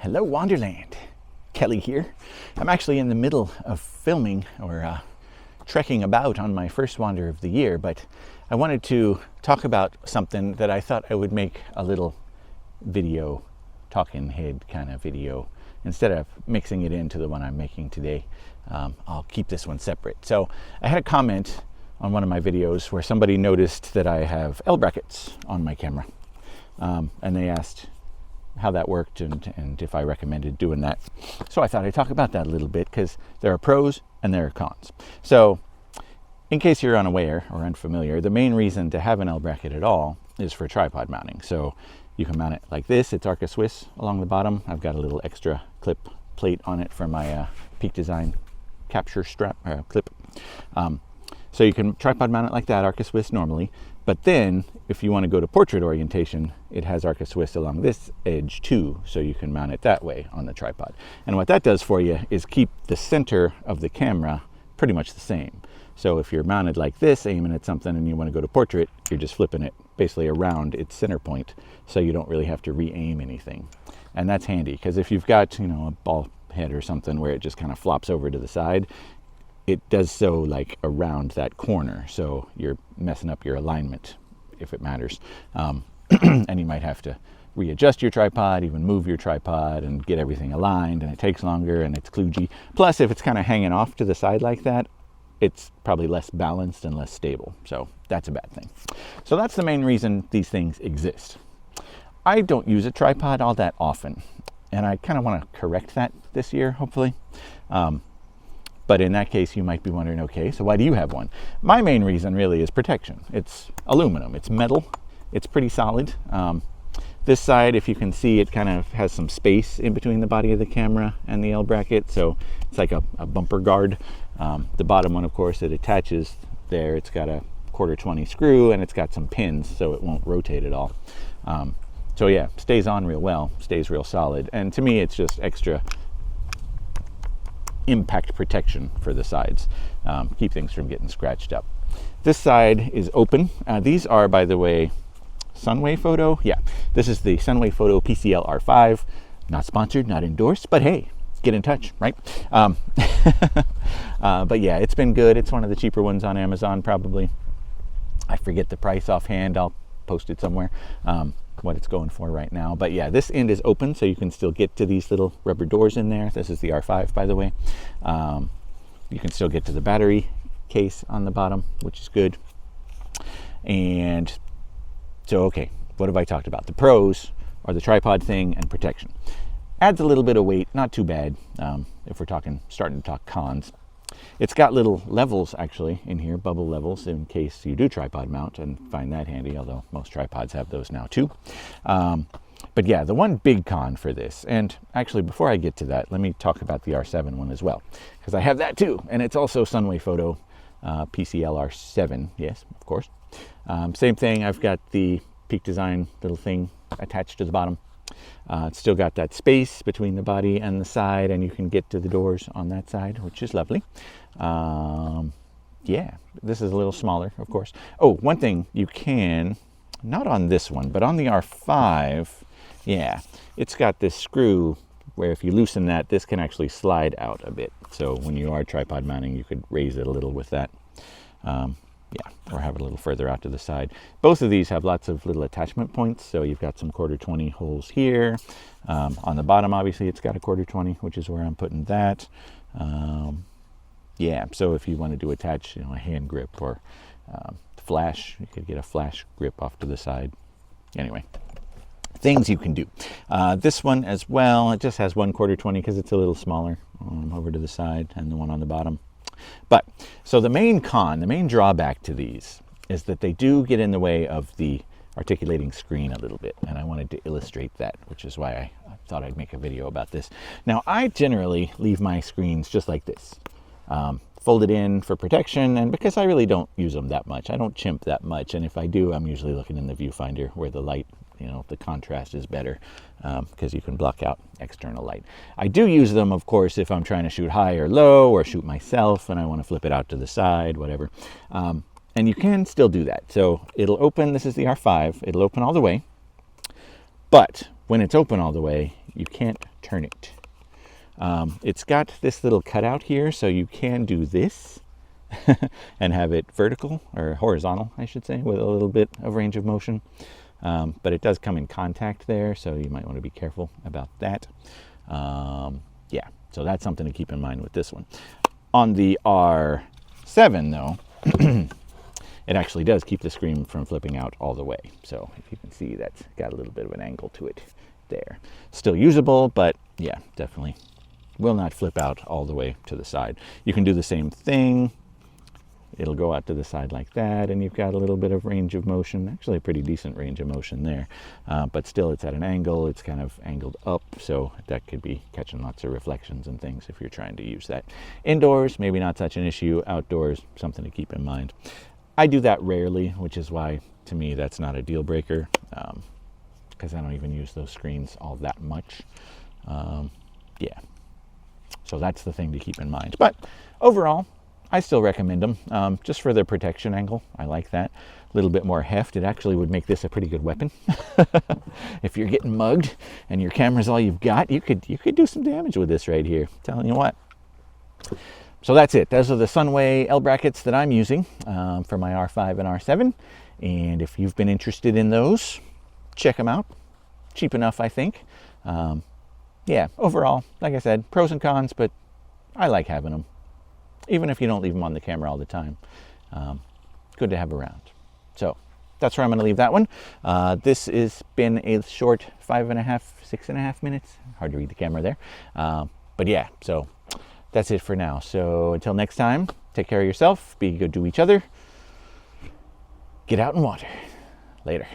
Hello Wonderland, Kelly here. I'm actually in the middle of filming or trekking about on my first wander of the year, but I wanted to talk about something that I thought I would make a little video, talking head kind of video. Instead of mixing it into the one I'm making today, I'll keep this one separate. So I had a comment on one of my videos where somebody noticed that I have L brackets on my camera, and they asked how that worked and if I recommended doing that. So I thought I'd talk about that a little bit because there are pros and there are cons. So in case you're unaware or unfamiliar, the main reason to have an L bracket at all is for tripod mounting. So you can mount it like this. It's Arca Swiss along the bottom. I've got a little extra clip plate on it for my Peak Design capture strap clip. So you can tripod mount it like that, Arca Swiss normally. But then if you want to go to portrait orientation, it has Arca Swiss along this edge too, so you can mount it that way on the tripod. And what that does for you is keep the center of the camera pretty much the same. So if you're mounted like this, aiming at something and you want to go to portrait, you're just flipping it basically around its center point, so you don't really have to re-aim anything. And that's handy, because if you've got, a ball head or something where it just kind of flops over to the side, it does so like around that corner, so you're messing up your alignment if it matters. And you might have to readjust your tripod, even move your tripod and get everything aligned, and it takes longer and it's kludgy. Plus, if it's kind of hanging off to the side like that, it's probably less balanced and less stable, so that's a bad thing. So that's the main reason these things exist. I don't use a tripod all that often, and I kind of want to correct that this year, hopefully. But in that case, you might be wondering, okay, so why do you have one? My main reason really is protection. It's aluminum, it's metal, it's pretty solid. This side, if you can see, it kind of has some space in between the body of the camera and the L bracket, so it's like a bumper guard. The bottom one, of course, it attaches there. It's got a 1/4-20 screw, and it's got some pins, so it won't rotate at all. So yeah, stays on real well, stays real solid. And to me, it's just extra impact protection for the sides, keep things from getting scratched up. This side is open. These are, by the way, Sunwayfoto. Yeah, this is the Sunwayfoto PCL R5. Not sponsored, not endorsed, but hey, get in touch, right? But yeah, it's been good. It's one of the cheaper ones on Amazon, probably. I forget the price offhand. I'll post it somewhere, what it's going for right now. But yeah, this end is open, so you can still get to these little rubber doors in there. This is the R5, by the way. You can still get to the battery case on the bottom, which is good. And so, okay, what have I talked about? The pros are the tripod thing and protection. Adds a little bit of weight, not too bad, if we're starting to talk cons. It's got little levels actually in here, bubble levels, in case you do tripod mount, and find that handy, although most tripods have those now too. But yeah, the one big con for this, and actually before I get to that, let me talk about the R7 one as well, because I have that too, and it's also Sunwayfoto PCL R7, yes, of course. Same thing, I've got the Peak Design little thing attached to the bottom. It's still got that space between the body and the side, and you can get to the doors on that side, which is lovely. Yeah, this is a little smaller, of course. Oh, one thing you can, not on this one, but on the R5, yeah, it's got this screw where if you loosen that, this can actually slide out a bit. So when you are tripod mounting, you could raise it a little with that. Yeah, or have it a little further out to the side. Both of these have lots of little attachment points, so you've got some 1/4-20 holes here. On the bottom, obviously, it's got a 1/4-20, which is where I'm putting that. Yeah, so if you wanted to attach, a hand grip or flash, you could get a flash grip off to the side. Anyway, things you can do. This one as well, it just has one 1/4-20 because it's a little smaller over to the side, and the one on the bottom. But, so the main con, the main drawback to these is that they do get in the way of the articulating screen a little bit, and I wanted to illustrate that, which is why I thought I'd make a video about this. Now, I generally leave my screens just like this, folded in for protection, and because I really don't use them that much. I don't chimp that much, and if I do, I'm usually looking in the viewfinder where the light, the contrast is better, because you can block out external light. I do use them, of course, if I'm trying to shoot high or low, or shoot myself and I want to flip it out to the side, whatever. And you can still do that. So it'll open, this is the R5, it'll open all the way, but when it's open all the way, You can't turn it. It's got this little cutout here, so you can do this and have it vertical, or horizontal, I should say, with a little bit of range of motion. But it does come in contact there, so you might want to be careful about that. Yeah, so that's something to keep in mind with this one. On the R7, though, it actually does keep the screen from flipping out all the way. So if you can see, that's got a little bit of an angle to it there. Still usable, but yeah, definitely will not flip out all the way to the side. You can do the same thing. It'll go out to the side like that, and you've got a little bit of range of motion, actually a pretty decent range of motion there. But still, it's at an angle, it's kind of angled up, so that could be catching lots of reflections and things if you're trying to use that. Indoors, maybe not such an issue. Outdoors, something to keep in mind. I do that rarely, which is why, to me, that's not a deal breaker, because I don't even use those screens all that much. Yeah, so that's the thing to keep in mind. But overall, I still recommend them, just for their protection angle. I like that. A little bit more heft. It actually would make this a pretty good weapon. If you're getting mugged and your camera's all you've got, you could do some damage with this right here. I'm telling you what. So that's it. Those are the Sunway L brackets that I'm using for my R5 and R7. And if you've been interested in those, check them out. Cheap enough, I think. Yeah, overall, like I said, pros and cons, but I like having them. Even if you don't leave them on the camera all the time. Good to have around. So that's where I'm going to leave that one. This has been a short 6.5 minutes. Hard to read the camera there. But yeah, so that's it for now. So until next time, take care of yourself. Be good to each other. Get out in water. Later.